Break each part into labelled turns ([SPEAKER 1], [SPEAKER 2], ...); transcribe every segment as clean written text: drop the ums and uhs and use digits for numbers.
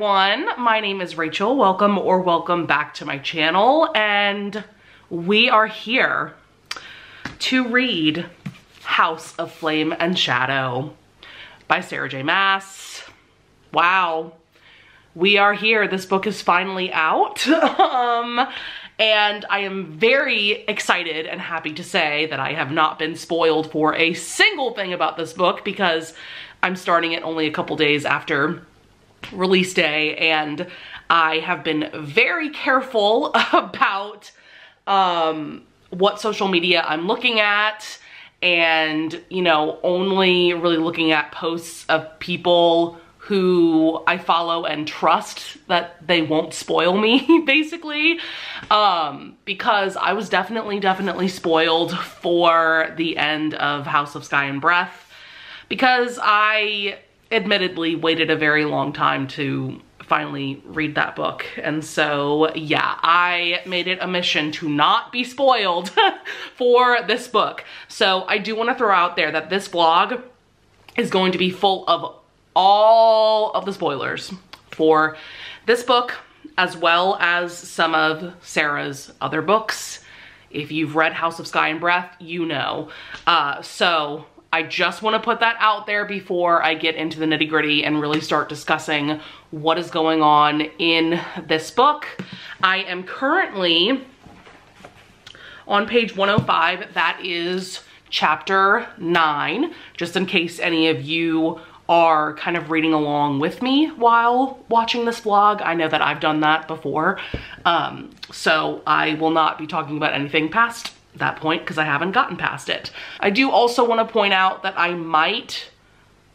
[SPEAKER 1] everyone, my name is Rachel. Welcome back to my channel, and we are here to read House of Flame and Shadow by Sarah J. Maas. Wow, we are here. This book is finally out. And I am very excited and happy to say that I have not been spoiled for a single thing about this book because I'm starting it only a couple days after release day, and I have been very careful about what social media I'm looking at, and, you know, only really looking at posts of people who I follow and trust that they won't spoil me, basically, because I was definitely spoiled for the end of House of Sky and Breath, because I admittedly waited a very long time to finally read that book. And so, yeah, I made it a mission to not be spoiled for this book. So I do want to throw out there that this vlog is going to be full of all of the spoilers for this book, as well as some of Sarah's other books. If you've read House of Sky and Breath, you know. So I just want to put that out there before I get into the nitty-gritty and really start discussing what is going on in this book. I am currently on page 105. That is chapter 9, just in case any of you are kind of reading along with me while watching this vlog. I know that I've done that before. So I will not be talking about anything past that point because I haven't gotten past it. I do also want to point out that I might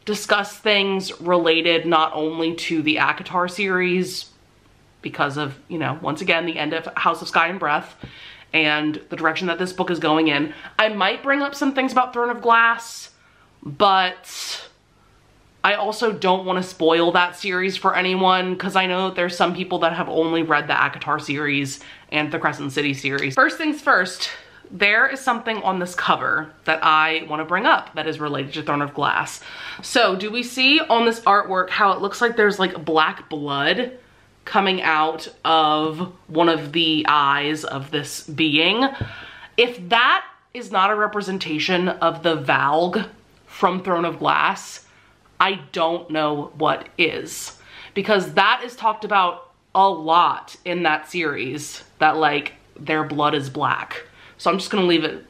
[SPEAKER 1] discuss things related not only to the ACOTAR series because of, you know, once again, the end of House of Sky and Breath and the direction that this book is going in. I might bring up some things about Throne of Glass, but I also don't want to spoil that series for anyone because I know that there's some people that have only read the ACOTAR series and the Crescent City series. First things first, there is something on this cover that I want to bring up that is related to Throne of Glass. So do we see on this artwork how it looks like there's like black blood coming out of one of the eyes of this being? If that is not a representation of the Valg from Throne of Glass, I don't know what is, because that is talked about a lot in that series, that like their blood is black. So I'm just gonna leave it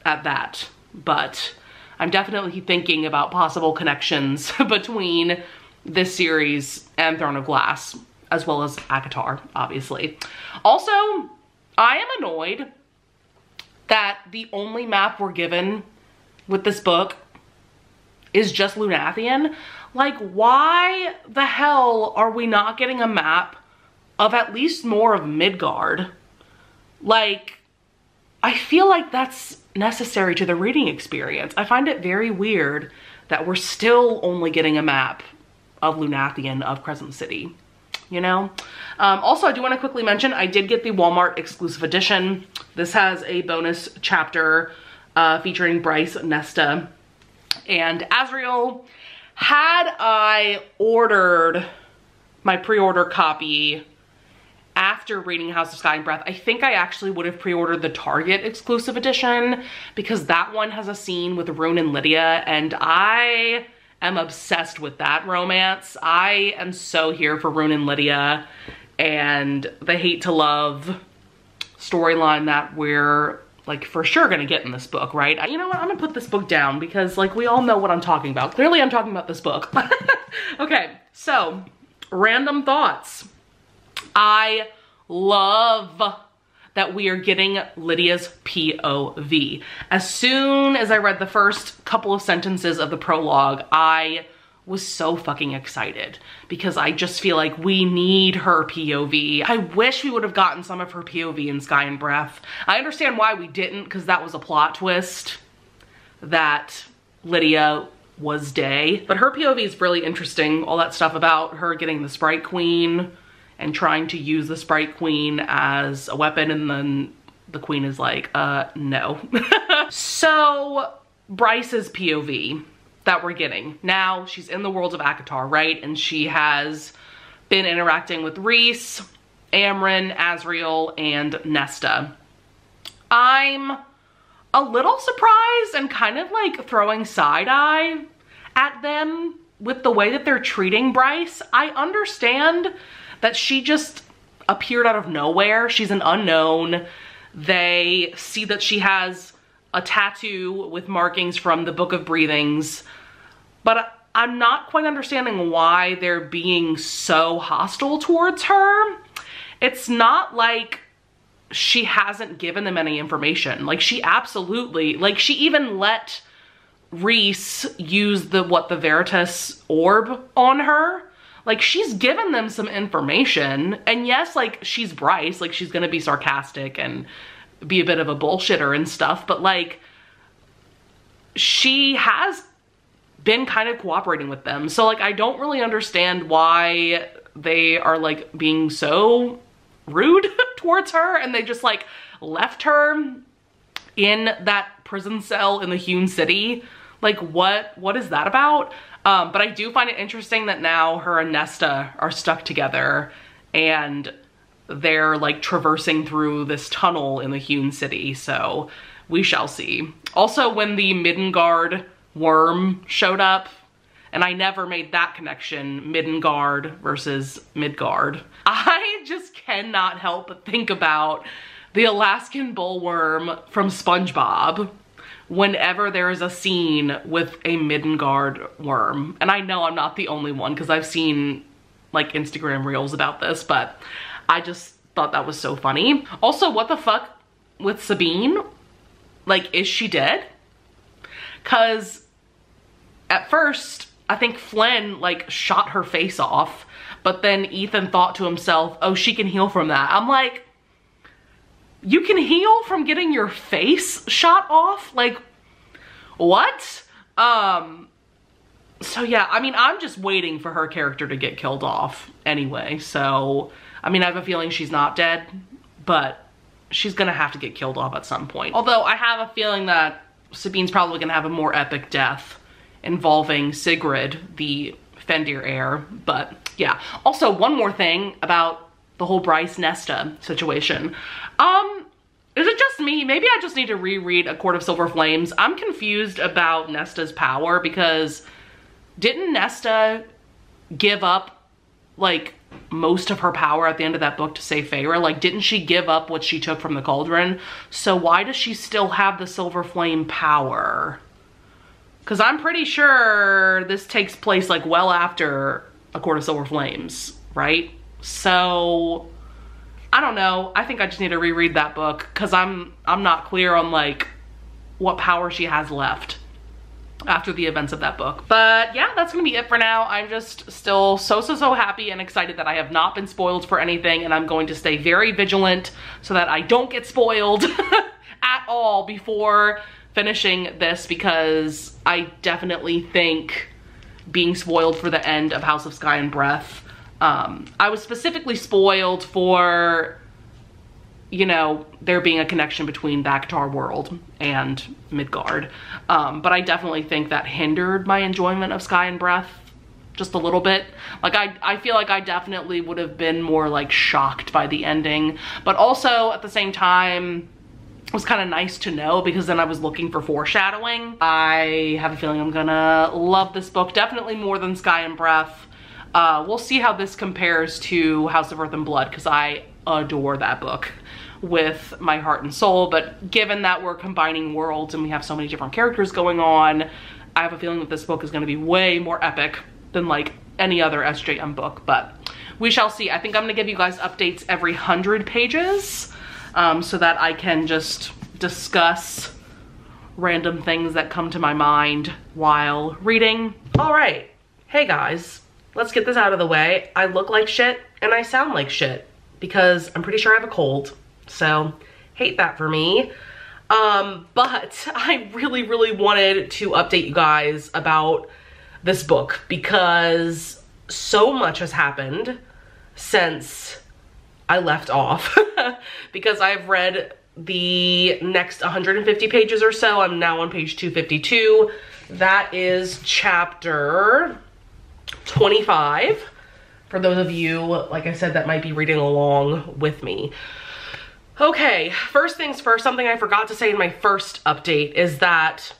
[SPEAKER 1] at that. But I'm definitely thinking about possible connections between this series and Throne of Glass, as well as ACOTAR, obviously. Also, I am annoyed that the only map we're given with this book is just Lunathian. Like, why the hell are we not getting a map of at least more of Midgard? Like, I feel like that's necessary to the reading experience. I find it very weird that we're still only getting a map of Lunathian, of Crescent City, you know? Also, I do want to quickly mention, I did get the Walmart exclusive edition. This has a bonus chapter featuring Bryce, Nesta, and Azriel. Had I ordered my pre-order copy after reading House of Sky and Breath, I think I actually would have pre-ordered the Target exclusive edition, because that one has a scene with Rune and Lydia, and I am obsessed with that romance. I am so here for Rune and Lydia and the hate to love storyline that we're like for sure gonna get in this book, right? You know what, I'm gonna put this book down because like we all know what I'm talking about. Clearly I'm talking about this book. Okay, so random thoughts. I love that we are getting Lydia's POV. As soon as I read the first couple of sentences of the prologue, I was so fucking excited because I just feel like we need her POV. I wish we would have gotten some of her POV in Sky and Breath. I understand why we didn't, because that was a plot twist that Lydia was Day. But her POV is really interesting. All that stuff about her getting the Sprite Queen and trying to use the Sprite Queen as a weapon, and then the Queen is like, no. So Bryce's POV that we're getting. Now she's in the world of ACOTAR, right? And she has been interacting with Rhys, Amren, Azriel, and Nesta. I'm a little surprised and kind of like throwing side eye at them with the way that they're treating Bryce. I understand that she just appeared out of nowhere. She's an unknown. They see that she has a tattoo with markings from the Book of Breathings, but I'm not quite understanding why they're being so hostile towards her. It's not like she hasn't given them any information. Like, she absolutely, like, she even let Rhys use the Veritas orb on her. Like, she's given them some information. And yes, like, she's Bryce, like, she's gonna be sarcastic and be a bit of a bullshitter and stuff, but like, she has been kind of cooperating with them. So like, I don't really understand why they are like being so rude towards her, and they just like left her in that prison cell in the Hewn City. Like, what is that about? But I do find it interesting that now her and Nesta are stuck together and they're like traversing through this tunnel in the Hewn City. So we shall see. Also, when the Midgard worm showed up, and I never made that connection, Midgard versus Midgard, I just cannot help but think about the Alaskan bullworm from SpongeBob whenever there is a scene with a Midgard worm. And I know I'm not the only one, because I've seen like Instagram reels about this, but I just thought that was so funny. Also, what the fuck with Sabine? Like, is she dead? Cause at first, I think Flynn like shot her face off, but then Ethan thought to himself, oh, she can heal from that. I'm like, you can heal from getting your face shot off? Like, what? So yeah, I mean, I'm just waiting for her character to get killed off anyway. So, I mean, I have a feeling she's not dead, but she's gonna have to get killed off at some point. Although I have a feeling that Sabine's probably gonna have a more epic death involving Sigrid, the Fendir heir. But yeah. Also, one more thing about the whole Bryce Nesta situation. Is it just me? Maybe I just need to reread A Court of Silver Flames. I'm confused about Nesta's power, because didn't Nesta give up like most of her power at the end of that book to save Feyre? Like, didn't she give up what she took from the cauldron? So why does she still have the Silver Flame power? Because I'm pretty sure this takes place like well after A Court of Silver Flames, right? So I don't know. I think I just need to reread that book, because I'm not clear on like what power she has left after the events of that book. But yeah, that's gonna be it for now. I'm just still so happy and excited that I have not been spoiled for anything, and I'm going to stay very vigilant so that I don't get spoiled at all before finishing this, because I definitely think being spoiled for the end of House of Sky and Breath. I was specifically spoiled for, you know, there being a connection between the ACOTAR world and Midgard. But I definitely think that hindered my enjoyment of Sky and Breath just a little bit. Like, I feel like I definitely would have been more like shocked by the ending, but also at the same time, it was kind of nice to know, because then I was looking for foreshadowing. I have a feeling I'm gonna love this book, definitely more than Sky and Breath. We'll see how this compares to House of Earth and Blood, because I adore that book with my heart and soul. But given that we're combining worlds and we have so many different characters going on, I have a feeling that this book is going to be way more epic than like any other SJM book. But we shall see. I think I'm going to give you guys updates every 100 pages, so that I can just discuss random things that come to my mind while reading. All right. Hey guys. Let's get this out of the way. I look like shit and I sound like shit, because I'm pretty sure I have a cold. So hate that for me. But I really wanted to update you guys about this book, because so much has happened since I left off. Because I've read the next 150 pages or so. I'm now on page 252. That is chapter 25. for those of you, like I said, that might be reading along with me. Okay, first things first, something I forgot to say in my first update is that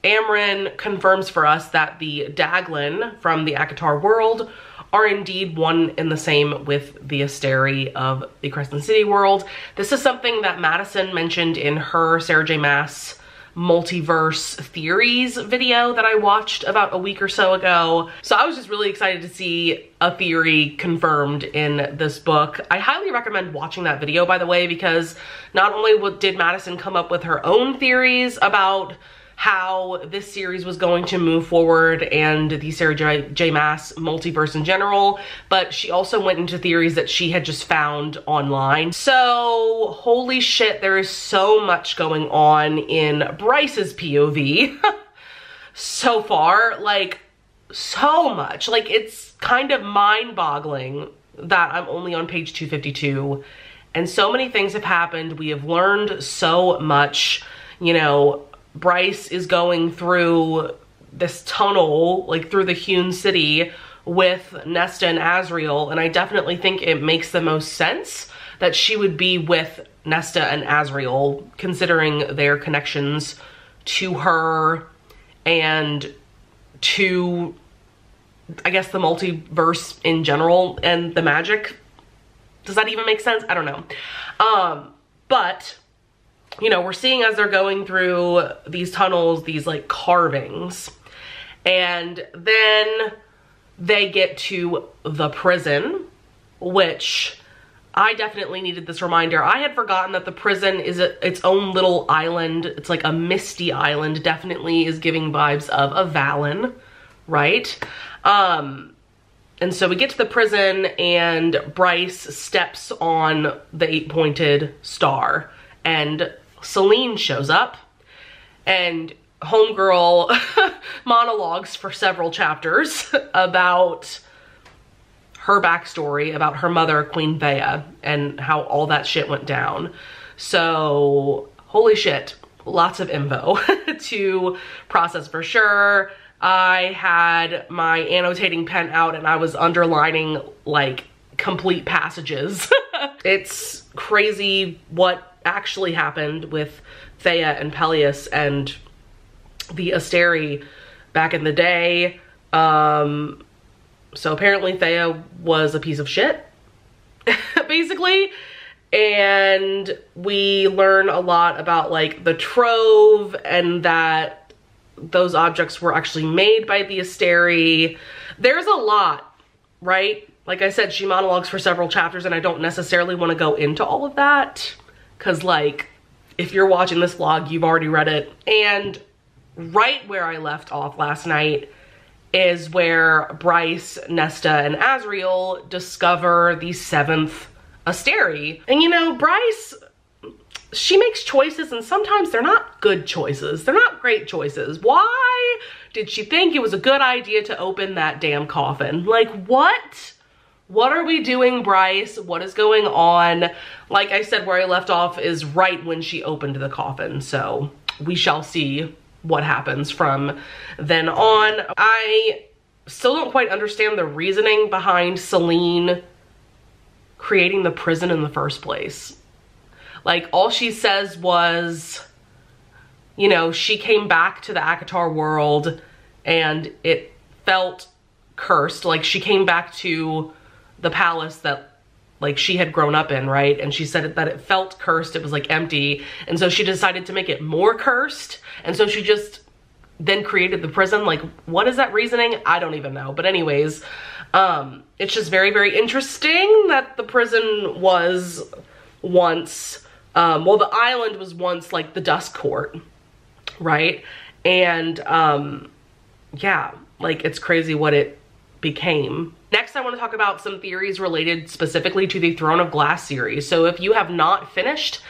[SPEAKER 1] Amren confirms for us that the Daglin from the ACOTAR world are indeed one and the same with the Asteri of the Crescent City world. This is something that Madison mentioned in her Sarah J. Maas multiverse theories video that I watched about a week or so ago. So I was just really excited to see a theory confirmed in this book. I highly recommend watching that video, by the way, because not only did Madison come up with her own theories about how this series was going to move forward and the Sarah J. Maas multiverse in general, but she also went into theories that she had just found online. So holy shit, there is so much going on in Bryce's POV so far, like so much. Like it's kind of mind-boggling that I'm only on page 252 and so many things have happened. We have learned so much, you know. Bryce is going through this tunnel, like through the hewn city with Nesta and Azriel, and I definitely think it makes the most sense that she would be with Nesta and Azriel, considering their connections to her and to, I guess, the multiverse in general and the magic. Does that even make sense? I don't know. But you know, we're seeing as they're going through these tunnels, these like carvings, and then they get to the prison, which I definitely needed this reminder. I had forgotten that the prison is its own little island. It's like a misty island, definitely is giving vibes of a Valen, right? And so we get to the prison and Bryce steps on the 8-pointed star and Selene shows up and homegirl monologues for several chapters about her backstory, about her mother, Queen Thea, and how all that shit went down. So holy shit, lots of info to process for sure. I had my annotating pen out and I was underlining like complete passages. It's crazy what actually happened with Thea and Peleus and the Asteri back in the day. So apparently Thea was a piece of shit, basically. And we learn a lot about like the Trove and that those objects were actually made by the Asteri. There's a lot, right? Like I said, she monologues for several chapters and I don't necessarily want to go into all of that. Cause like, if you're watching this vlog, you've already read it. And right where I left off last night is where Bryce, Nesta, and Azriel discover the 7th Asteri. And you know, Bryce, she makes choices and sometimes they're not good choices. They're not great choices. Why did she think it was a good idea to open that damn coffin? Like what? What are we doing, Bryce? What is going on? Like I said, where I left off is right when she opened the coffin. So we shall see what happens from then on. I still don't quite understand the reasoning behind Selene creating the prison in the first place. Like all she says was, you know, she came back to the ACOTAR world and it felt cursed. Like she came back to the palace that like she had grown up in, right? And she said that it felt cursed, it was like empty. And so she decided to make it more cursed. And so she just then created the prison. Like what is that reasoning? I don't even know. But anyways, it's just very, very interesting that the prison was once, well, the island was once like the Dusk Court, right? And yeah, like it's crazy what it became. Next, I want to talk about some theories related specifically to the Throne of Glass series. So if you have not finished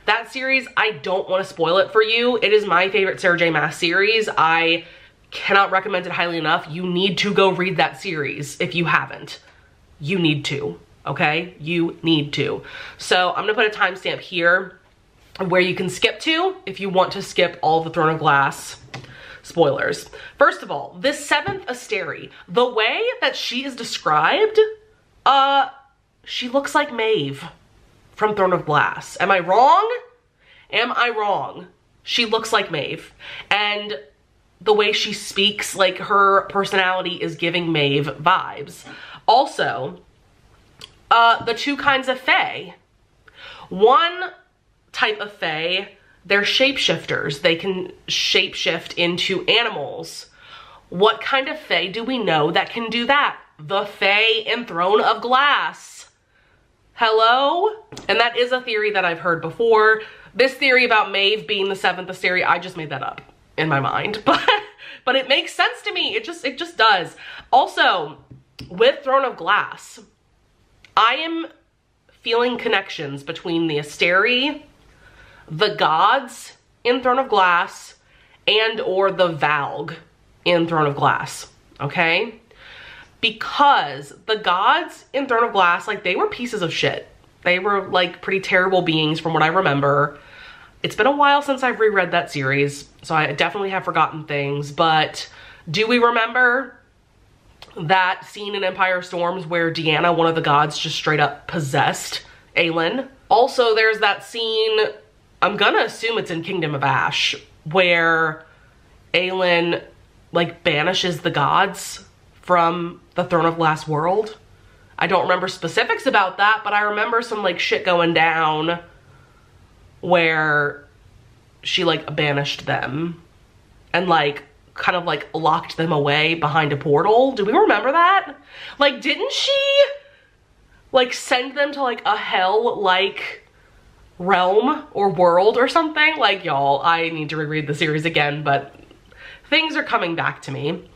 [SPEAKER 1] that series, I don't want to spoil it for you. It is my favorite Sarah J. Maas series. I cannot recommend it highly enough. You need to go read that series if you haven't. You need to, okay? You need to. So I'm gonna put a timestamp here where you can skip to if you want to skip all the Throne of Glass spoilers. First of all, this 7th Asteri, the way that she is described, She looks like Maeve from Throne of Glass. Am I wrong? Am I wrong? She looks like Maeve. And the way she speaks, like her personality is giving Maeve vibes. Also, the two kinds of fae. One type of fae, they're shapeshifters. They can shapeshift into animals. What kind of fae do we know that can do that? The fae in Throne of Glass. Hello? And that is a theory that I've heard before. This theory about Maeve being the 7th Asteri, I just made that up in my mind. But it makes sense to me. It just does. Also, with Throne of Glass, I am feeling connections between the Asteri, the gods in Throne of Glass, and or the Valg in Throne of Glass, okay? Because the gods in Throne of Glass, like, they were pieces of shit. They were like pretty terrible beings from what I remember. It's been a while since I've reread that series, so I definitely have forgotten things, but do we remember that scene in Empire Storms where Deanna, one of the gods, just straight up possessed Aelin? Also, there's that scene, I'm gonna assume it's in Kingdom of Ash, where Aelin like banishes the gods from the Throne of Glass world. I don't remember specifics about that, but I remember some like shit going down where she like banished them and like kind of like locked them away behind a portal. Do we remember that? Like, didn't she like send them to like a hell like realm or world or something? Like, y'all, I need to reread the series again, but things are coming back to me.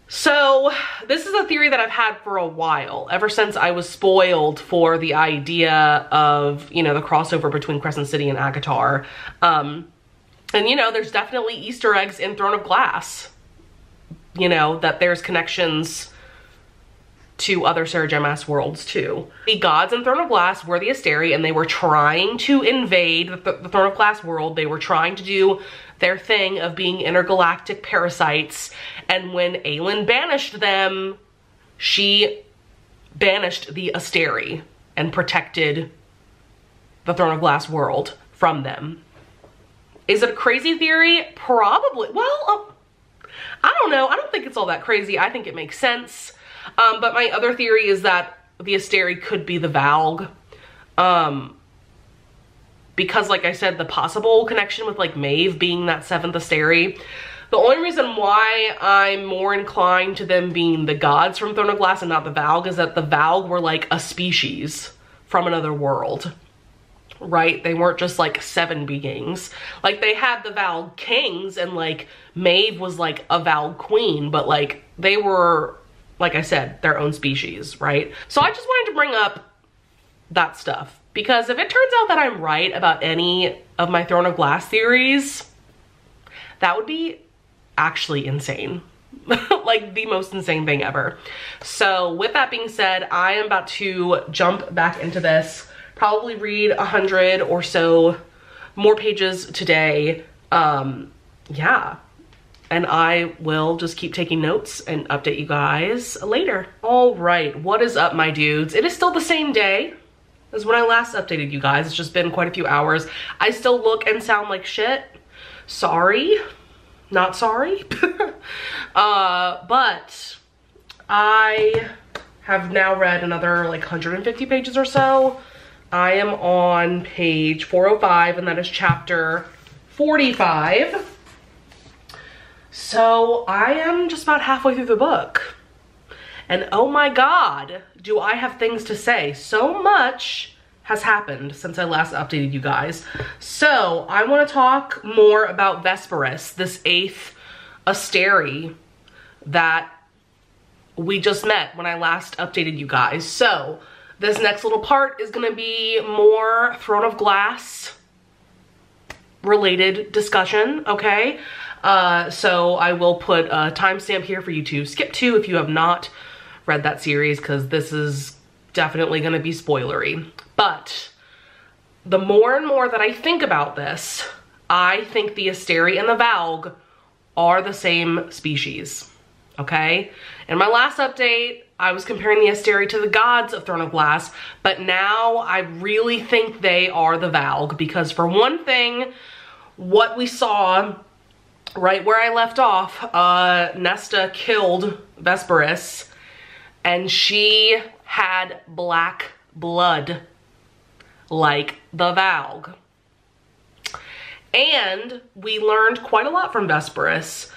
[SPEAKER 1] So this is a theory that I've had for a while, ever since I was spoiled for the idea of, you know, the crossover between Crescent City and Akatar. And you know, there's definitely Easter eggs in Throne of Glass, you know, that there's connections to other Sarah J. Maas worlds too. The gods in Throne of Glass were the Asteri, and they were trying to invade the Throne of Glass world. They were trying to do their thing of being intergalactic parasites, and when Aelin banished them, she banished the Asteri and protected the Throne of Glass world from them. Is it a crazy theory? Probably. Well, I don't know. I don't think it's all that crazy. I think it makes sense. But my other theory is that the Asteri could be the Valg. Because like I said, the possible connection with like Maeve being that 7th Asteri. The only reason why I'm more inclined to them being the gods from Throne of Glass and not the Valg is that the Valg were like a species from another world. Right? They weren't just like 7 beings. Like, they had the Valg kings, and like Maeve was like a Valg queen, but like they were, like I said, their own species, right? So I just wanted to bring up that stuff, because if it turns out that I'm right about any of my Throne of Glass theories, that would be actually insane. Like the most insane thing ever. So with that being said, I am about to jump back into this. Probably read 100 or so more pages today. Yeah. And I will just keep taking notes and update you guys later. All right, what is up, my dudes? It is still the same day as when I last updated you guys. It's just been quite a few hours. I still look and sound like shit. Sorry. Not sorry. But I have now read another like 150 pages or so. I am on page 405, and that is chapter 45. So I am just about halfway through the book. And oh my God, do I have things to say. So much has happened since I last updated you guys. So I want to talk more about Vesperus, this 8th Asteri that we just met when I last updated you guys. So this next little part is gonna be more Throne of Glass related discussion, okay? So I will put a timestamp here for you to skip to if you have not read that series, because this is definitely gonna be spoilery. But the more and more that I think about this, I think the Asteri and the Valg are the same species, okay? In my last update, I was comparing the Asteri to the gods of Throne of Glass, but now I really think they are the Valg, because for one thing, what we saw right where I left off, Nesta killed Vesperus, and she had black blood like the Valg. And we learned quite a lot from Vesperus.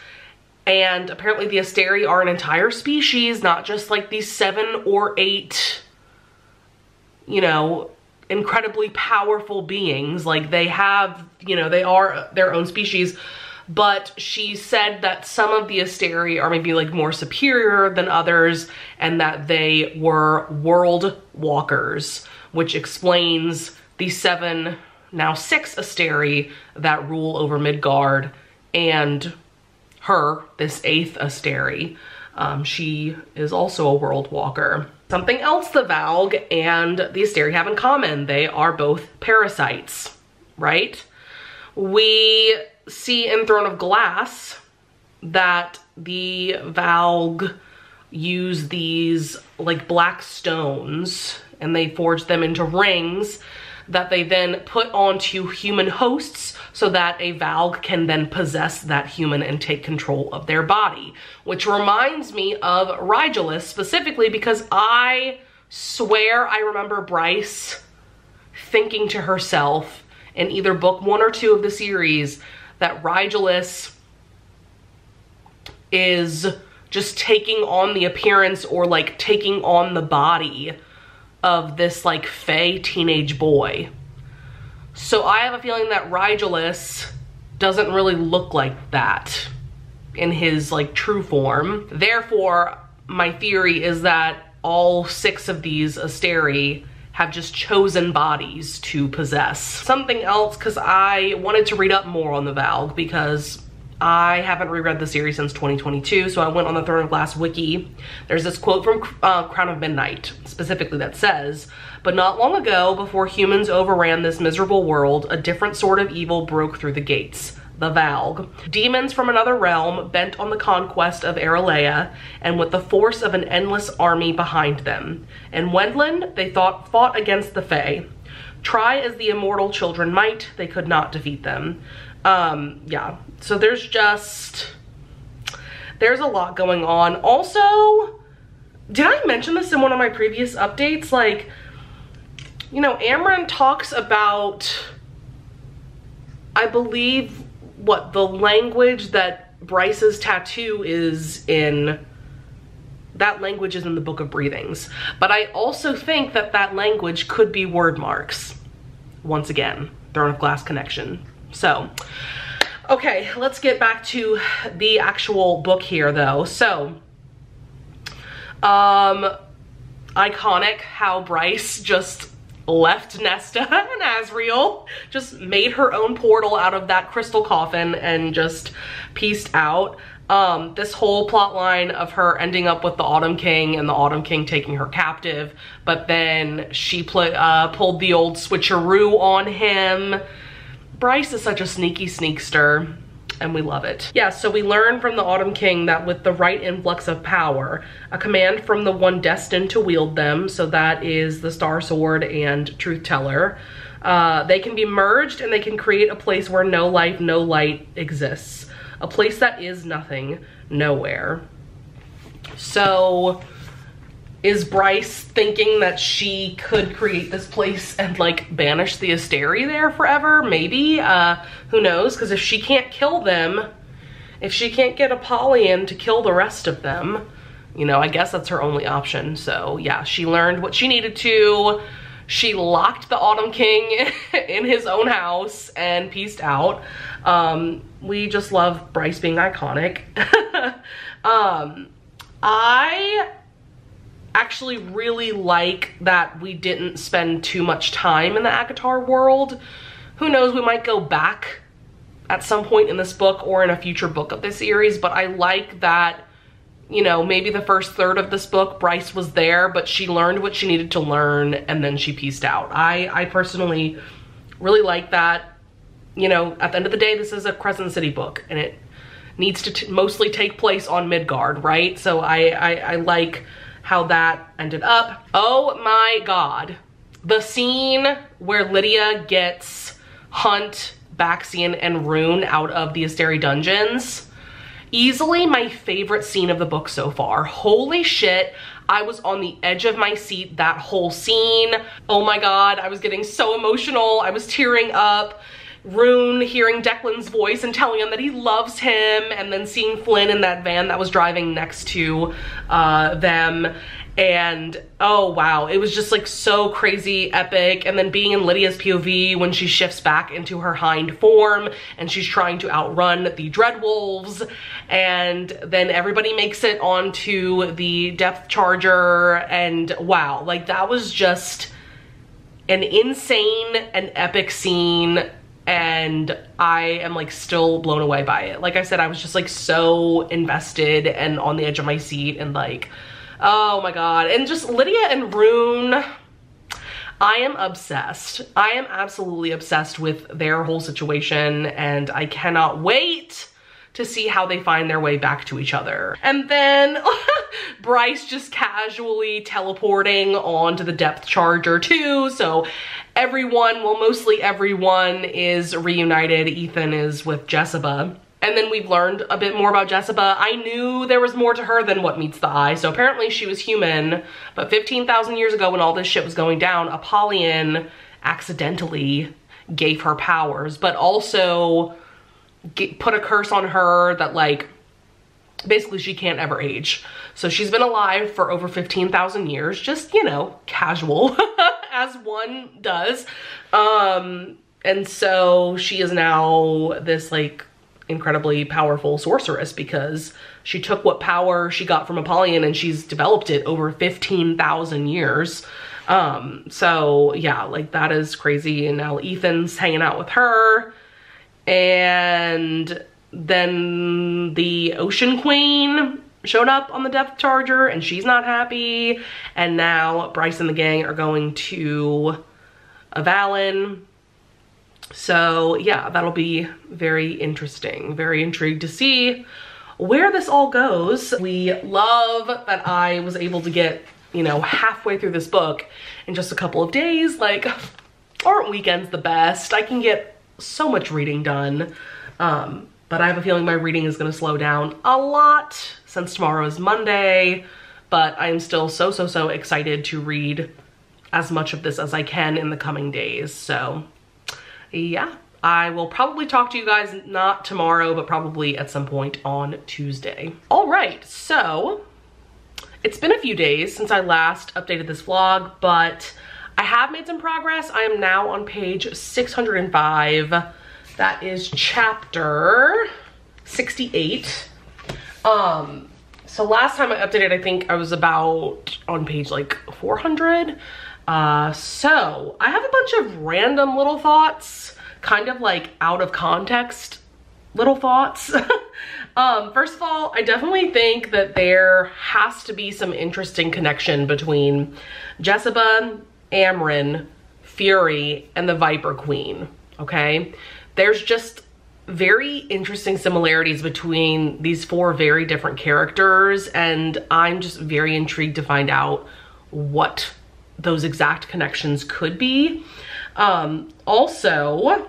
[SPEAKER 1] And apparently the Asteri are an entire species, not just like these 7 or 8, you know, incredibly powerful beings. Like they have, you know, they are their own species. But she said that some of the Asteri are maybe like more superior than others, and that they were world walkers, which explains the 7, now 6 Asteri that rule over Midgard, and her, this 8th Asteri. She is also a world walker. Something else the Valg and the Asteri have in common: they are both parasites, right? We see in Throne of Glass that the Valg use these like black stones, and they forge them into rings that they then put onto human hosts so that a Valg can then possess that human and take control of their body. Which reminds me of Rigelus specifically, because I swear I remember Bryce thinking to herself in either book 1 or 2 of the series that Rigelus is just taking on the appearance or like taking on the body of this like fey teenage boy. So I have a feeling that Rigelus doesn't really look like that in his like true form. Therefore, my theory is that all 6 of these Asteri have just chosen bodies to possess. Something else, because I wanted to read up more on the Valg, because I haven't reread the series since 2022, so I went on the Throne of Glass wiki. There's this quote from Crown of Midnight, specifically, that says, "But not long ago, before humans overran this miserable world, a different sort of evil broke through the gates. The Valg. Demons from another realm, bent on the conquest of Aralea, and with the force of an endless army behind them. In Wendland, they fought against the Fae. Try as the immortal children might, they could not defeat them." Yeah, so there's a lot going on. Also, did I mention this in one of my previous updates? Like, you know, Amren talks about, I believe, what the language that Bryce's tattoo is in, that language is in the Book of Breathings. But I also think that that language could be word marks. Once again, Throne of Glass connection. So, okay, let's get back to the actual book here though. So, iconic how Bryce just left Nesta and Asriel, just made her own portal out of that crystal coffin and just pieced out. This whole plot line of her ending up with the Autumn King and the Autumn King taking her captive, but then she pulled the old switcheroo on him. Bryce is such a sneaky sneakster, and we love it. Yeah, so we learn from the Autumn King that with the right influx of power, a command from the one destined to wield them, so that is the Star Sword and Truth Teller, they can be merged and they can create a place where no life, no light exists. A place that is nothing, nowhere. So is Bryce thinking that she could create this place and like banish the Asteri there forever? Maybe, who knows? Because if she can't kill them, if she can't get Apollyon to kill the rest of them, you know, I guess that's her only option. So yeah, she learned what she needed to. She locked the Autumn King in his own house and peaced out. We just love Bryce being iconic. I actually really like that we didn't spend too much time in the ACOTAR world. Who knows, we might go back at some point in this book or in a future book of this series, but I like that, you know, maybe the first third of this book, Bryce was there, but she learned what she needed to learn and then she pieced out. I personally really like that. You know, at the end of the day, this is a Crescent City book, and needs to mostly take place on Midgard, right? So I like how that ended up. Oh my God. The scene where Lydia gets Hunt, Baxian, and Rune out of the Asteri dungeons, easily my favorite scene of the book so far. Holy shit, I was on the edge of my seat that whole scene. Oh my God, I was getting so emotional. I was tearing up. Rune hearing Declan's voice and telling him that he loves him, and then seeing Flynn in that van that was driving next to them. And oh wow, it was just like so crazy epic. And then being in Lydia's POV when she shifts back into her hind form and she's trying to outrun the Dreadwolves, and then everybody makes it onto the depth charger, and wow, like that was just an insane and epic scene, and I am like still blown away by it. Like I said, I was just like so invested and on the edge of my seat, and like, oh my God. And just Lydia and Rune, I am obsessed. I am absolutely obsessed with their whole situation, and I cannot wait to see how they find their way back to each other. And then Bryce just casually teleporting onto the depth charger too. So everyone, well, mostly everyone is reunited. Ethan is with Jessica. And then we've learned a bit more about Jessica. I knew there was more to her than what meets the eye. So apparently she was human, but 15,000 years ago when all this shit was going down, Apollyon accidentally gave her powers, but also put a curse on her that like, basically she can't ever age. So she's been alive for over 15,000 years, just, you know, casual as one does. And so she is now this like incredibly powerful sorceress because she took what power she got from Apollyon and she's developed it over 15,000 years. So yeah, like that is crazy. And now Ethan's hanging out with her. And then the Ocean Queen showed up on the depth charger and she's not happy. And now Bryce and the gang are going to Avalon. So yeah, that'll be very interesting. Very intrigued to see where this all goes. We love that I was able to get, you know, halfway through this book in just a couple of days. Like, aren't weekends the best? I can get so much reading done, but I have a feeling my reading is going to slow down a lot since tomorrow is Monday, but I'm still so excited to read as much of this as I can in the coming days. So yeah, I will probably talk to you guys not tomorrow, but probably at some point on Tuesday. All right, so it's been a few days since I last updated this vlog, but I have made some progress. I am now on page 605. That is chapter 68. So last time I updated, I think I was about on page like 400. So I have a bunch of random little thoughts, kind of like out of context little thoughts. First of all, I definitely think that there has to be some interesting connection between Jessica, Amren, Fury, and the Viper Queen, okay? There's just very interesting similarities between these four very different characters, and I'm just very intrigued to find out what those exact connections could be. Also,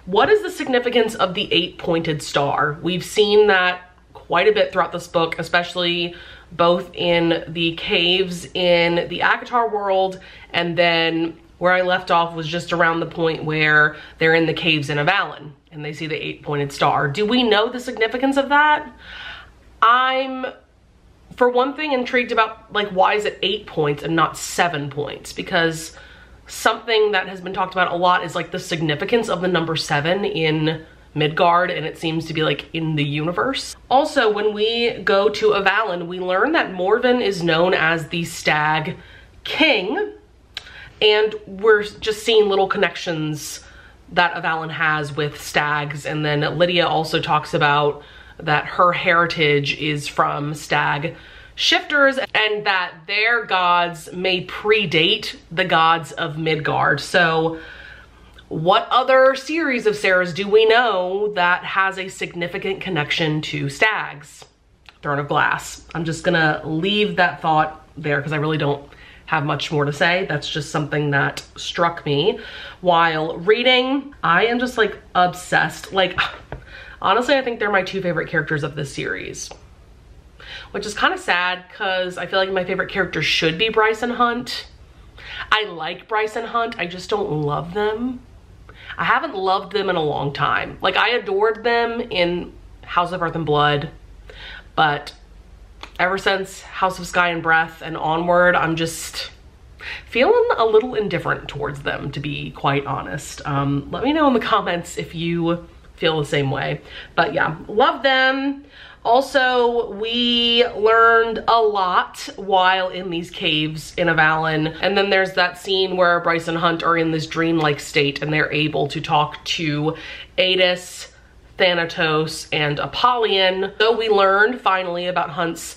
[SPEAKER 1] what is the significance of the 8-pointed star? We've seen that quite a bit throughout this book, especially both in the caves in the ACOTAR world, and then where I left off was just around the point where they're in the caves in Avalon and they see the 8-pointed star. Do we know the significance of that? I'm, for one thing, intrigued about like, why is it 8 points and not 7 points? Because something that has been talked about a lot is like the significance of the number 7 in Midgard, and it seems to be like in the universe. Also, when we go to Avalon, we learn that Morven is known as the Stag King, and we're just seeing little connections that Avalon has with stags. And then Lydia also talks about that her heritage is from stag shifters and that their gods may predate the gods of Midgard. So what other series of Sarah's do we know that has a significant connection to Stags? Throne of Glass. I'm just gonna leave that thought there because I really don't have much more to say. That's just something that struck me while reading. I am just like obsessed. Like, honestly, I think they're my two favorite characters of this series, which is kind of sad because I feel like my favorite character should be Bryce and Hunt. I like Bryce and Hunt, I just don't love them. I haven't loved them in a long time. Like, I adored them in House of Earth and Blood, but ever since House of Sky and Breath and onward, I'm just feeling a little indifferent towards them, to be quite honest. Let me know in the comments if you feel the same way. But yeah, love them. Also, we learned a lot while in these caves in Avalon. And then there's that scene where Bryce and Hunt are in this dreamlike state and they're able to talk to Adis, Thanatos, and Apollyon. So we learned finally about Hunt's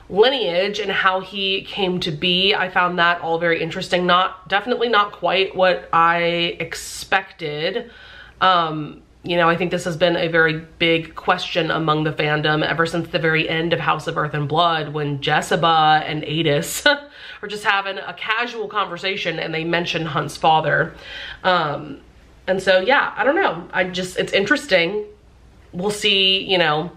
[SPEAKER 1] lineage and how he came to be. I found that all very interesting. Definitely not quite what I expected. You know, I think this has been a very big question among the fandom ever since the very end of House of Earth and Blood, when Jessica and Adis are just having a casual conversation and they mention Hunt's father. And so, yeah, I don't know. It's interesting. We'll see, you know,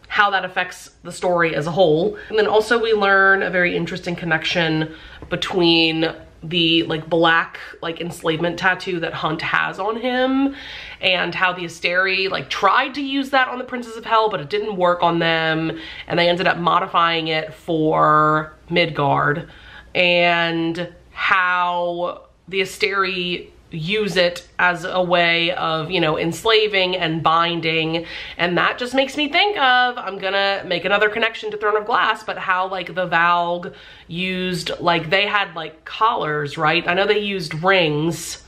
[SPEAKER 1] how that affects the story as a whole. And then also we learn a very interesting connection between the like black like enslavement tattoo that Hunt has on him and how the Asteri like tried to use that on the Princes of Hell, but it didn't work on them and they ended up modifying it for Midgard, and how the Asteri use it as a way of, you know, enslaving and binding. And that just makes me think of, I'm gonna make another connection to Throne of Glass, but how like the Valg used, like they had like collars, right? I know they used rings,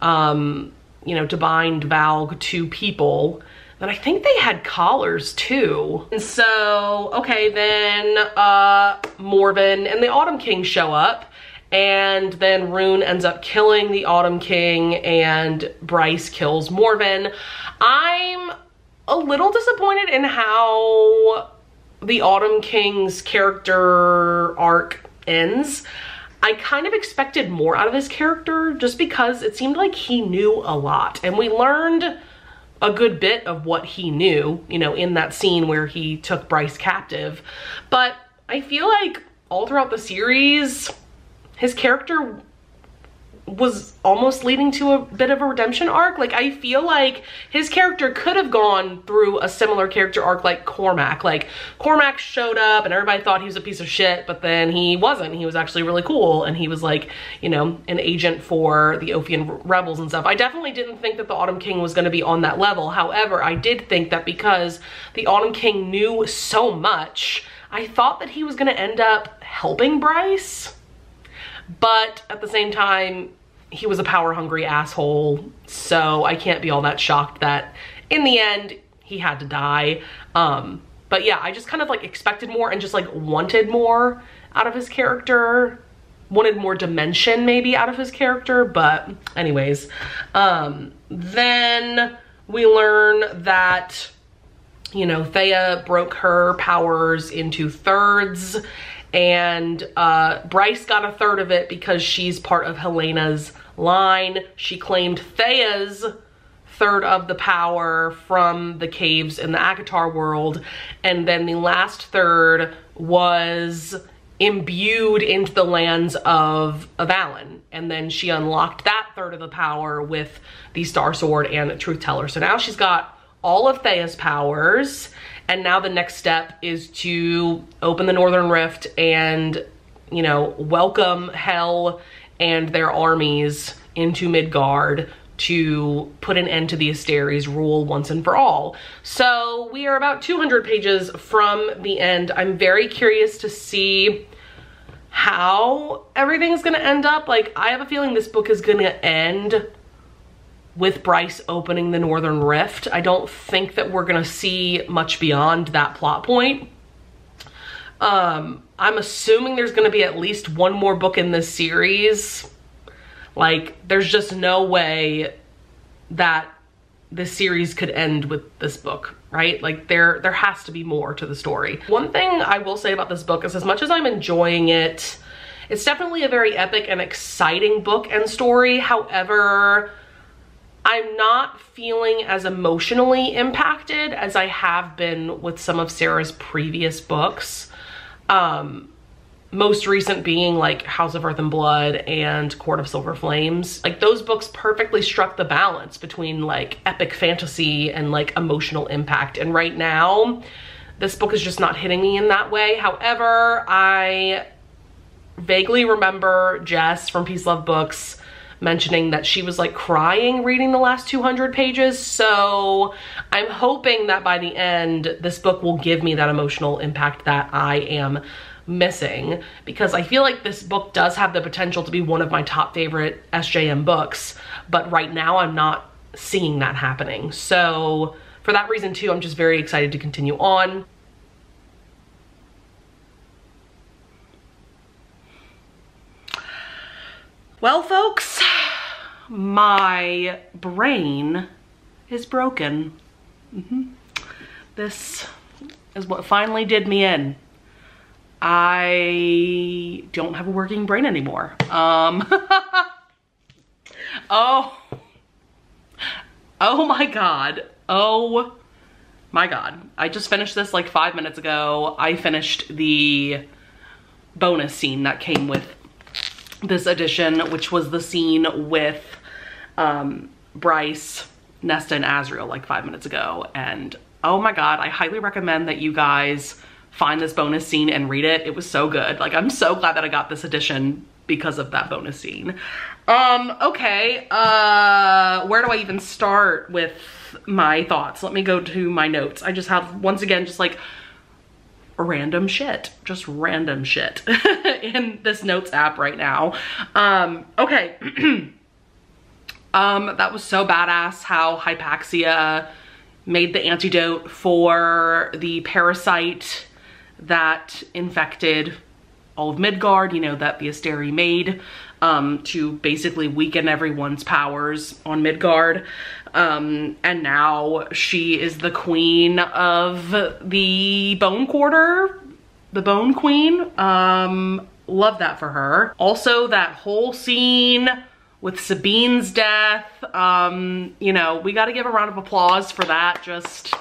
[SPEAKER 1] you know, to bind Valg to people. But I think they had collars too. And so, okay, then Morven and the Autumn King show up. And then Rune ends up killing the Autumn King and Bryce kills Morven. I'm a little disappointed in how the Autumn King's character arc ends. I kind of expected more out of his character just because it seemed like he knew a lot. And we learned a good bit of what he knew, you know, in that scene where he took Bryce captive. But I feel like all throughout the series, his character was almost leading to a bit of a redemption arc. Like, I feel like his character could have gone through a similar character arc like Cormac. Like, Cormac showed up and everybody thought he was a piece of shit, but then he wasn't. He was actually really cool, and he was like, you know, an agent for the Ophian rebels and stuff. I definitely didn't think that the Autumn King was gonna be on that level. However, I did think that because the Autumn King knew so much, I thought that he was gonna end up helping Bryce. But at the same time, he was a power-hungry asshole, so I can't be all that shocked that in the end, he had to die. But yeah, I just kind of like expected more and just like wanted more out of his character. Wanted more dimension maybe out of his character, but anyways. Then we learn that, you know, Thea broke her powers into thirds, and Bryce got a third of it because she's part of Helena's line. She claimed Thea's third of the power from the caves in the Akatar world, and then the last third was imbued into the lands of Avalon, and then she unlocked that third of the power with the Star Sword and Truth Teller. So now she's got all of Thea's powers, and now the next step is to open the Northern Rift and, you know, welcome Hell and their armies into Midgard to put an end to the Asteri's rule once and for all. So we are about 200 pages from the end. I'm very curious to see how everything's gonna end up. Like, I have a feeling this book is gonna end with Bryce opening the Northern Rift. I don't think that we're gonna see much beyond that plot point. I'm assuming there's gonna be at least one more book in this series, Like, there's just no way that this series could end with this book, right? Like, there has to be more to the story. One thing I will say about this book is, as much as I'm enjoying it, it's definitely a very epic and exciting book and story. However, I'm not feeling as emotionally impacted as I have been with some of Sarah's previous books. Most recent being like House of Earth and Blood and Court of Silver Flames. Like, those books perfectly struck the balance between like epic fantasy and like emotional impact. And right now, this book is just not hitting me in that way. However, I vaguely remember Jess from Peace Love Books mentioning that she was like crying reading the last 200 pages. So I'm hoping that by the end, this book will give me that emotional impact that I am missing, because I feel like this book does have the potential to be one of my top favorite SJM books, but right now I'm not seeing that happening. So for that reason too, I'm just very excited to continue on. Well, folks, my brain is broken. This is what finally did me in. I don't have a working brain anymore. Oh my God. Oh my God. I just finished this like 5 minutes ago. I finished the bonus scene that came with this edition, which was the scene with Bryce, Nesta, and Azriel like 5 minutes ago. And oh my God, I highly recommend that you guys find this bonus scene and read it. It was so good. Like, I'm so glad that I got this edition because of that bonus scene. Okay, where do I even start with my thoughts? Let me go to my notes. I just have, once again, just like random shit, just random shit in this notes app right now. Okay. That was so badass how Hypaxia made the antidote for the parasite that infected all of Midgard, you know, that the Asteri made to basically weaken everyone's powers on Midgard. And now she is the queen of the Bone Quarter, the Bone Queen. Love that for her. Also, that whole scene with Sabine's death, you know, we gotta give a round of applause for that. Just,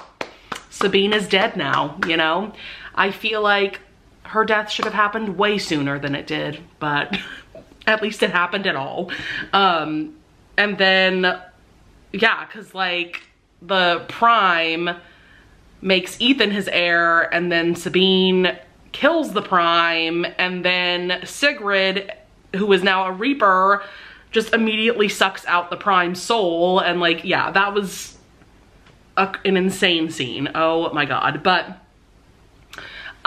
[SPEAKER 1] Sabine is dead now, you know? I feel like her death should have happened way sooner than it did, but at least it happened at all. And then, yeah, cause like the Prime makes Ethan his heir, and then Sabine kills the Prime, and then Sigrid, who is now a Reaper, just immediately sucks out the Prime's soul. And like, yeah, that was an insane scene. Oh my God. But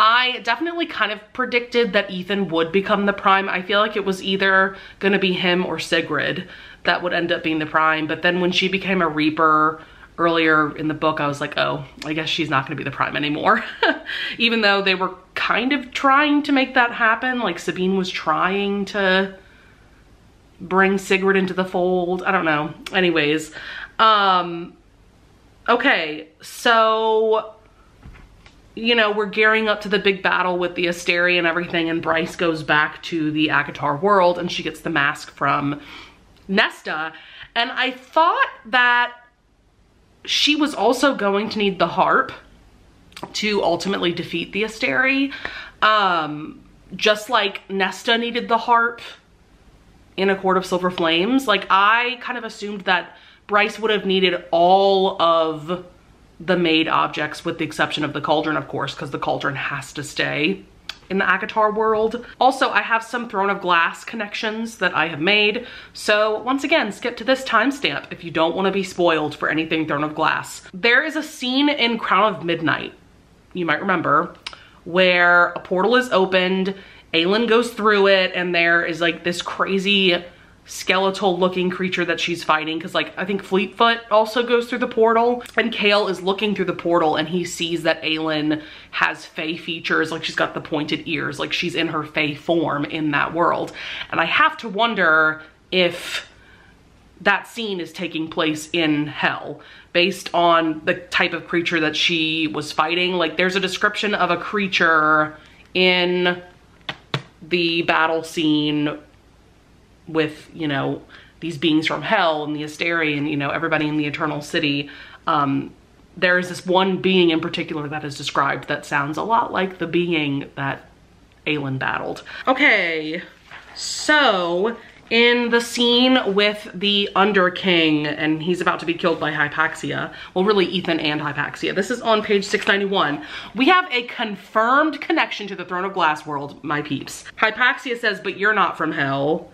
[SPEAKER 1] I definitely kind of predicted that Ethan would become the Prime. I feel like it was either gonna be him or Sigrid that would end up being the Prime. But then when she became a Reaper earlier in the book, I was like, oh, I guess she's not gonna be the Prime anymore. Even though they were kind of trying to make that happen. Like, Sabine was trying to bring Sigrid into the fold. I don't know. Anyways, okay, so, you know, we're gearing up to the big battle with the Asteri and everything, and Bryce goes back to the ACOTAR world and she gets the mask from Nesta. And I thought that she was also going to need the harp to ultimately defeat the Asteri. Just like Nesta needed the harp in A Court of Silver Flames. Like, I kind of assumed that Bryce would have needed all of the made objects, with the exception of the cauldron, of course, because the cauldron has to stay in the ACOTAR world. Also, I have some Throne of Glass connections that I have made. So once again, skip to this timestamp if you don't want to be spoiled for anything Throne of Glass. There is a scene in Crown of Midnight, you might remember, where a portal is opened, Aelin goes through it, and there is like this crazy skeletal looking creature that she's fighting, because like I think Fleetfoot also goes through the portal, and Chaol is looking through the portal and he sees that Aelin has fae features, like she's got the pointed ears, like she's in her fae form in that world. And I have to wonder if that scene is taking place in hell based on the type of creature that she was fighting. Like, there's a description of a creature in the battle scene with, you know, these beings from hell and the Asteri and, you know, everybody in the Eternal City. There's this one being in particular that is described that sounds a lot like the being that Aelin battled. Okay, so in the scene with the Underking, and he's about to be killed by Hypaxia, well, really Ethan and Hypaxia, this is on page 691, we have a confirmed connection to the Throne of Glass world, my peeps. Hypaxia says, but you're not from hell.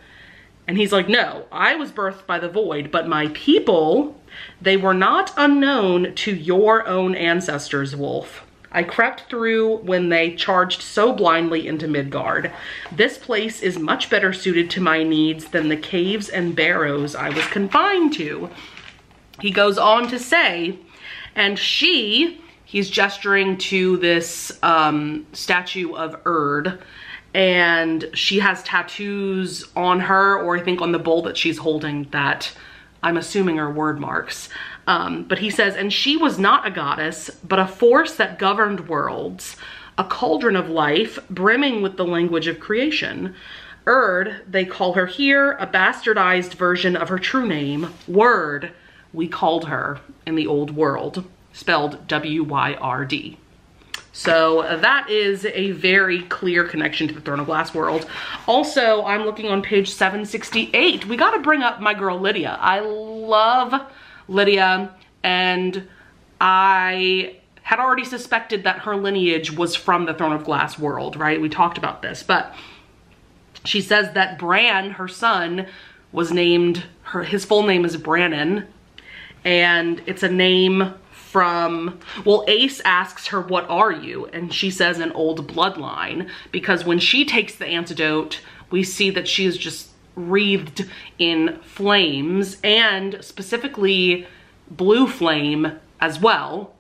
[SPEAKER 1] And he's like, no, I was birthed by the void, but my people, they were not unknown to your own ancestors, Wolf. I crept through when they charged so blindly into Midgard. This place is much better suited to my needs than the caves and barrows I was confined to. He goes on to say, and he's gesturing to this statue of Urd, and she has tattoos on her, or I think on the bowl that she's holding, that I'm assuming are word marks. But he says, and she was not a goddess, but a force that governed worlds, a cauldron of life brimming with the language of creation. Urd, they call her here, a bastardized version of her true name, Wyrd, we called her in the old world, spelled W-Y-R-D. So that is a very clear connection to the Throne of Glass world. Also, I'm looking on page 768. We gotta bring up my girl Lydia. I love Lydia, and I had already suspected that her lineage was from the Throne of Glass world, right? We talked about this, but she says that Bran, her son, was named, his full name is Brannon, and it's a name from, well, Ace asks her, what are you? And she says an old bloodline, because when she takes the antidote, we see that she is just wreathed in flames, and specifically blue flame as well.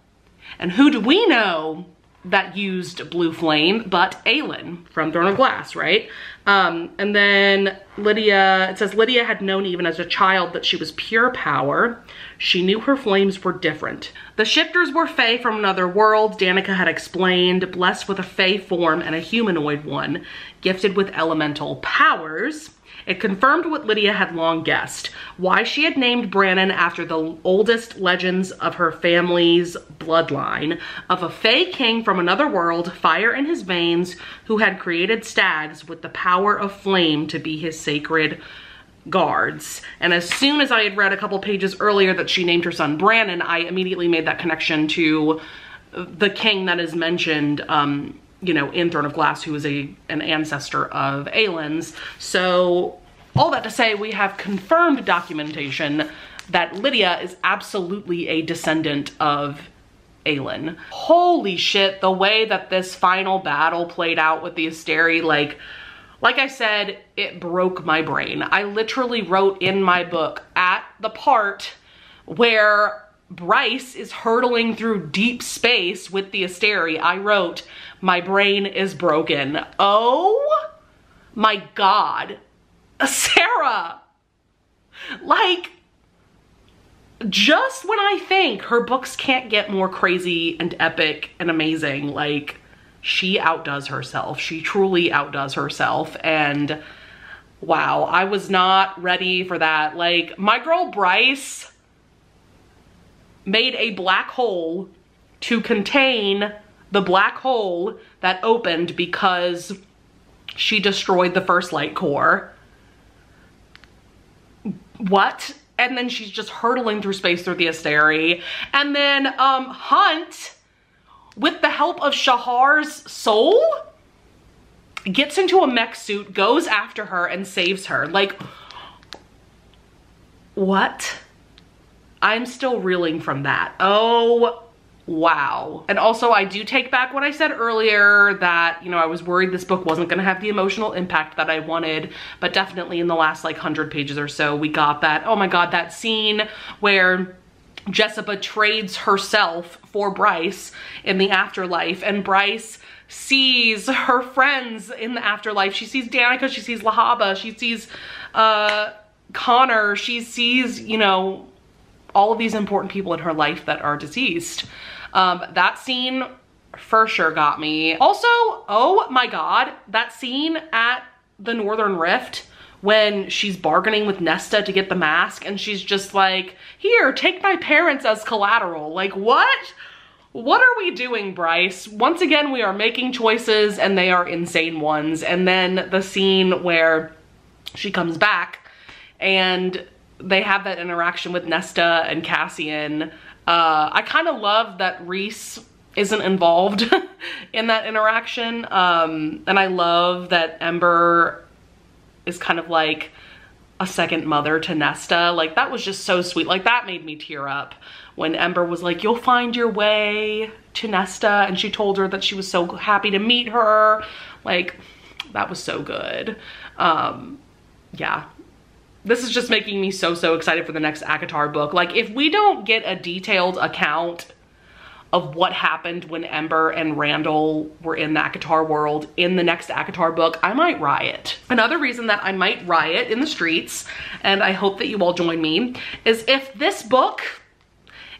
[SPEAKER 1] And who do we know that used blue flame but Aelin from Throne of Glass, right? And then Lydia, it says Lydia had known even as a child that she was pure power. She knew her flames were different. The shifters were fae from another world, Danica had explained, blessed with a fae form and a humanoid one, gifted with elemental powers. It confirmed what Lydia had long guessed, why she had named Brannon after the oldest legends of her family's bloodline, of a fae king from another world, fire in his veins, who had created stags with the power of flame to be his sacred guards. And as soon as I had read a couple pages earlier that she named her son Brannon, I immediately made that connection to the king that is mentioned, you know, in Throne of Glass, who is an ancestor of Aelin's. So all that to say, we have confirmed documentation that Lydia is absolutely a descendant of Aelin. Holy shit, the way that this final battle played out with the Asteri, like I said, it broke my brain. I literally wrote in my book at the part where Bryce is hurtling through deep space with the Asteri, I wrote, my brain is broken. Oh my God. Sarah! Like, just when I think her books can't get more crazy and epic and amazing, like, she outdoes herself. She truly outdoes herself, and wow, I was not ready for that. Like, my girl Bryce made a black hole to contain the black hole that opened because she destroyed the first light core. What? And then she's just hurtling through space through the Asteri. And then Hunt, with the help of Shahar's soul, gets into a mech suit, goes after her, and saves her. Like, what? I'm still reeling from that. Oh, wow. And also, I do take back what I said earlier that, you know, I was worried this book wasn't gonna have the emotional impact that I wanted, but definitely in the last like 100 pages or so, we got that. Oh my God, that scene where Jessica trades herself for Bryce in the afterlife, and Bryce sees her friends in the afterlife. She sees Danica, she sees Lahaba, she sees Connor, she sees, you know, all of these important people in her life that are deceased. That scene for sure got me. Also, oh my God, that scene at the Northern Rift when she's bargaining with Nesta to get the mask and she's just like, here, take my parents as collateral. Like, what? What are we doing, Bryce? Once again, we are making choices and they are insane ones. And then the scene where she comes back and they have that interaction with Nesta and Cassian. I kind of love that Rhys isn't involved in that interaction. And I love that Ember is kind of like a second mother to Nesta. Like, that was just so sweet. Like, that made me tear up when Ember was like, you'll find your way to Nesta. And she told her that she was so happy to meet her. Like, that was so good. Yeah. This is just making me so excited for the next ACOTAR book. Like, if we don't get a detailed account of what happened when Ember and Randall were in the ACOTAR world in the next ACOTAR book, I might riot. Another reason that I might riot in the streets, and I hope that you all join me, is if this book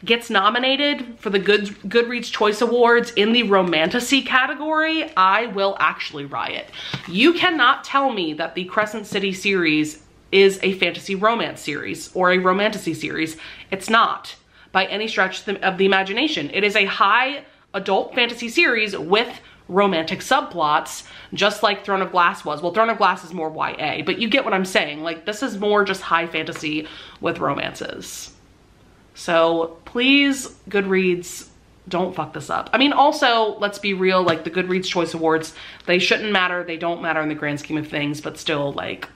[SPEAKER 1] gets nominated for the Goodreads Choice Awards in the Romantasy category, I will actually riot. You cannot tell me that the Crescent City series is a fantasy romance series or a romantasy series. It's not, by any stretch of the imagination. It is a high adult fantasy series with romantic subplots, just like Throne of Glass was. Well, Throne of Glass is more YA, but you get what I'm saying. Like, this is more just high fantasy with romances. So please, Goodreads, don't fuck this up. I mean, also, let's be real, like, the Goodreads Choice Awards, they shouldn't matter. They don't matter in the grand scheme of things, but still, like,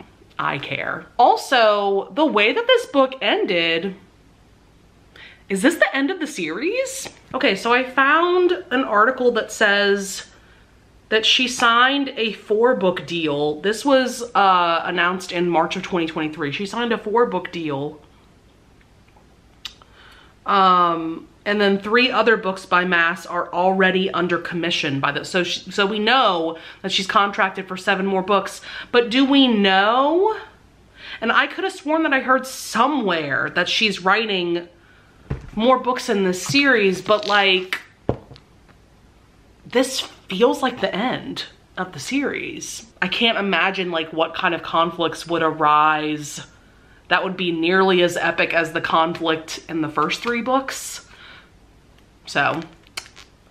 [SPEAKER 1] I care. Also, the way that this book ended, is this the end of the series? Okay, so I found an article that says that she signed a 4-book deal. This was announced in March of 2023. She signed a 4-book deal. And then 3 other books by Mass are already under commission by this. So we know that she's contracted for 7 more books, but do we know? And I could have sworn that I heard somewhere that she's writing more books in this series, but like, this feels like the end of the series. I can't imagine like what kind of conflicts would arise that would be nearly as epic as the conflict in the first 3 books. So,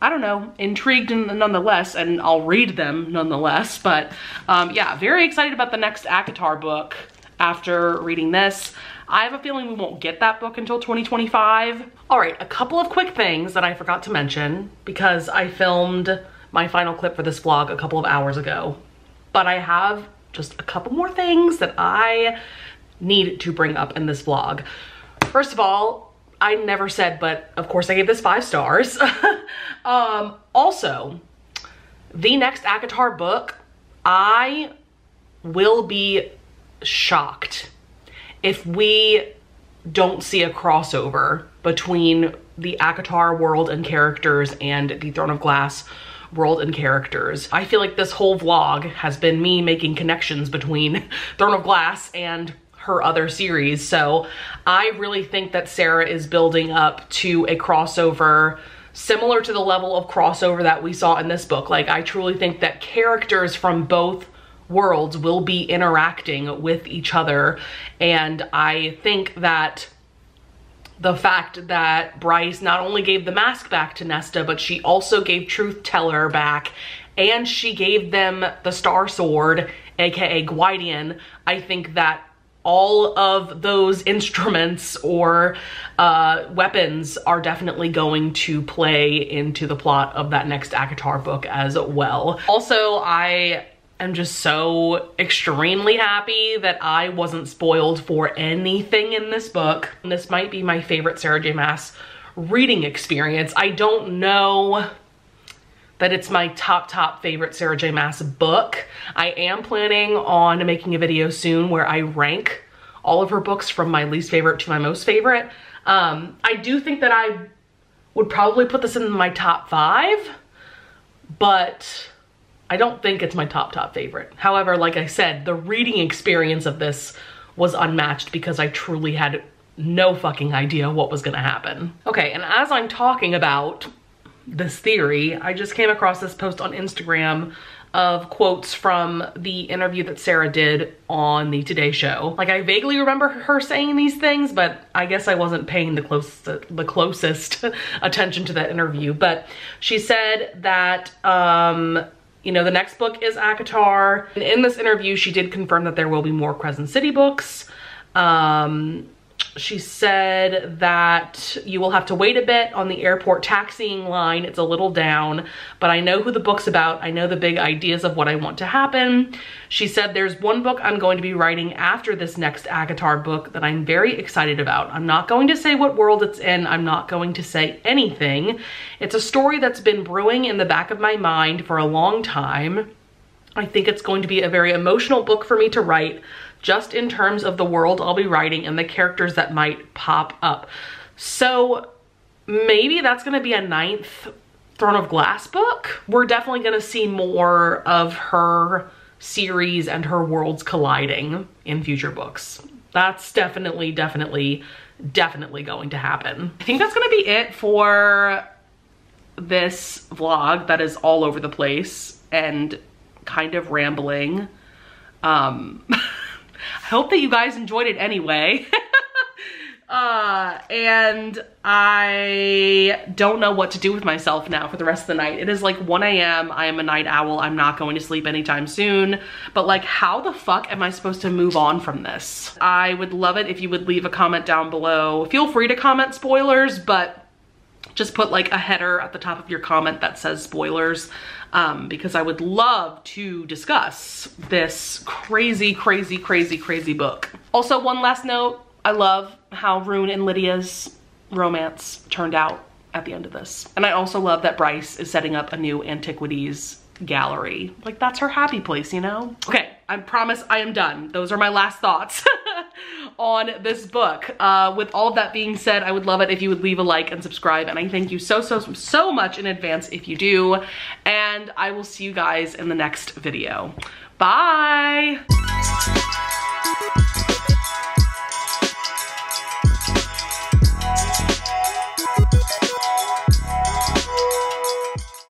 [SPEAKER 1] I don't know, intrigued nonetheless, and I'll read them nonetheless. But yeah, very excited about the next ACOTAR book after reading this. I have a feeling we won't get that book until 2025. All right, a couple of quick things that I forgot to mention because I filmed my final clip for this vlog a couple of hours ago. But I have just a couple more things that I need to bring up in this vlog. First of all, I never said, but of course I gave this 5 stars. Also, the next ACOTAR book, I will be shocked if we don't see a crossover between the ACOTAR world and characters and the Throne of Glass world and characters. I feel like this whole vlog has been me making connections between Throne of Glass and her other series. So I really think that Sarah is building up to a crossover similar to the level of crossover that we saw in this book. Like, I truly think that characters from both worlds will be interacting with each other. And I think that the fact that Bryce not only gave the mask back to Nesta, but she also gave Truth Teller back, and she gave them the Star Sword, aka Gwydion. I think that all of those instruments or weapons are definitely going to play into the plot of that next ACOTAR book as well. Also, I am just so extremely happy that I wasn't spoiled for anything in this book. And this might be my favorite Sarah J. Maas reading experience. I don't know that it's my top favorite Sarah J. Maas book. I am planning on making a video soon where I rank all of her books from my least favorite to my most favorite. I do think that I would probably put this in my top 5, but I don't think it's my top favorite. However, like I said, the reading experience of this was unmatched because I truly had no fucking idea what was gonna happen. Okay, and as I'm talking about this theory, I just came across this post on Instagram of quotes from the interview that Sarah did on the Today Show. Like, I vaguely remember her saying these things, but I guess I wasn't paying the closest attention to that interview. But she said that, you know, the next book is ACOTAR. And in this interview, she did confirm that there will be more Crescent City books. She said that you will have to wait a bit on the airport taxiing line. It's a little down, but I know who the book's about. I know the big ideas of what I want to happen. She said there's one book I'm going to be writing after this next ACOTAR book that I'm very excited about. I'm not going to say what world it's in. I'm not going to say anything. It's a story that's been brewing in the back of my mind for a long time. I think it's going to be a very emotional book for me to write, just in terms of the world I'll be writing and the characters that might pop up. So maybe that's gonna be a 9th Throne of Glass book. We're definitely gonna see more of her series and her worlds colliding in future books. That's definitely going to happen. I think that's gonna be it for this vlog that is all over the place and kind of rambling. I hope that you guys enjoyed it anyway. And I don't know what to do with myself now for the rest of the night. It is like 1 a.m. I am a night owl. I'm not going to sleep anytime soon. But like, how the fuck am I supposed to move on from this? I would love it if you would leave a comment down below. Feel free to comment spoilers, but just put like a header at the top of your comment that says spoilers, because I would love to discuss this crazy book. Also, one last note, I love how Rune and Lydia's romance turned out at the end of this. And I also love that Bryce is setting up a new antiquities gallery. Like, that's her happy place, you know? Okay, I promise I am done. Those are my last thoughts on this book. With all of that being said, I would love it if you would leave a like and subscribe, and I thank you so much in advance if you do, and I will see you guys in the next video. Bye!